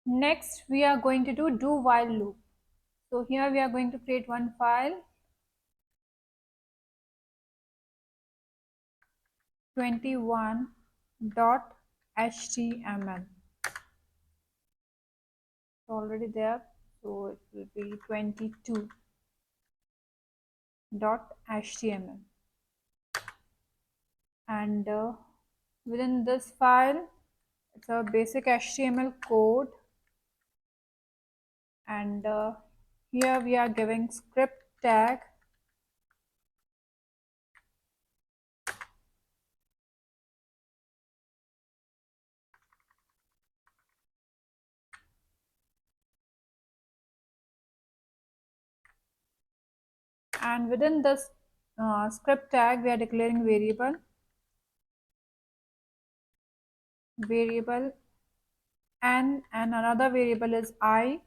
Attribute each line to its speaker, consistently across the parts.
Speaker 1: Next, we are going to do while loop. So here we are going to create one file, 21.html. It's already there, so it will be 22.html. And within this file, it's a basic HTML code, and here we are giving script tag, and within this script tag we are declaring variable n, and another variable is I.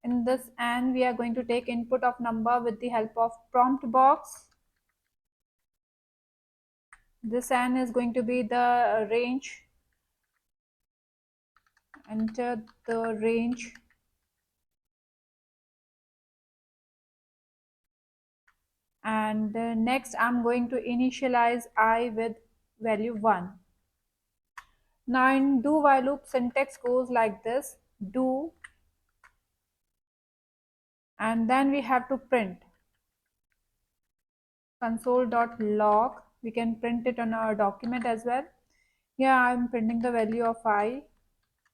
Speaker 1: In this n we are going to take input of number with the help of prompt box. This n is going to be the range. Enter the range, and next I'm going to initialize I with value 1. Now in do while loop, syntax goes like this: do, and then we have to print console.log. We can print it on our document as well. Here I'm printing the value of I,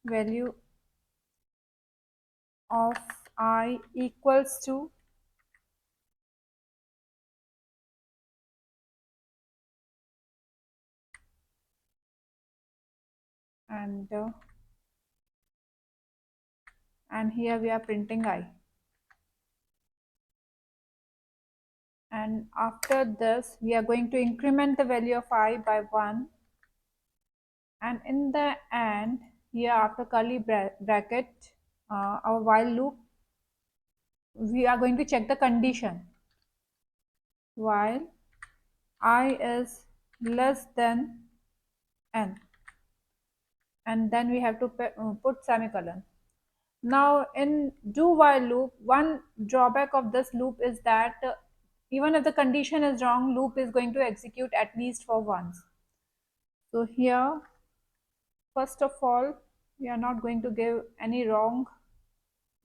Speaker 1: value of I equals to, and here we are printing I. And after this we are going to increment the value of I by 1, and in the end here after curly bracket, our while loop, we are going to check the condition while I is less than n, and then we have to put semicolon. Now in do while loop, one drawback of this loop is that even if the condition is wrong, loop is going to execute at least for once. So here, first of all, we are not going to give any wrong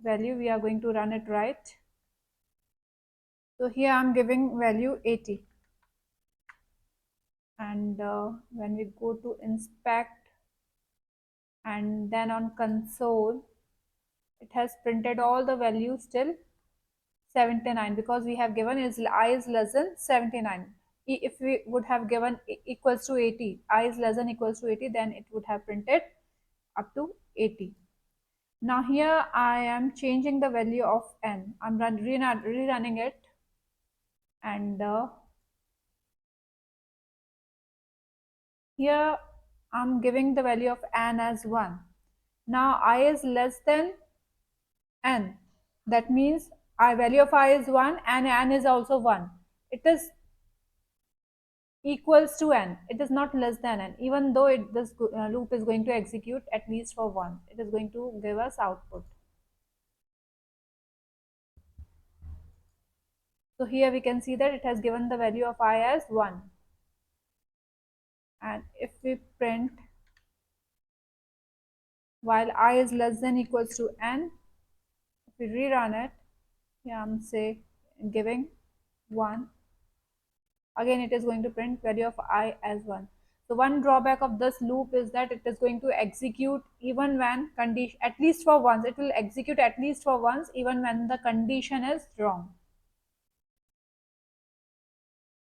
Speaker 1: value, we are going to run it right. So here I am giving value 80, and when we go to inspect and then on console, it has printed all the values till 79, because we have given is I is less than 79. If we would have given equals to 80, I is less than equals to 80, then it would have printed up to 80. Now here I am changing the value of n. I'm rerunning it, and here I'm giving the value of n as 1. Now I is less than n. That means I value of I is 1 and n is also 1. It is equals to n. It is not less than n. Even though this loop is going to execute at least for 1, it is going to give us output. So here we can see that it has given the value of I as 1. And if we print while I is less than equals to n, if we rerun it, here I'm say giving 1, again it is going to print value of I as 1. So one drawback of this loop is that it is going to execute even when condition, at least for once, it will execute at least for once even when the condition is wrong.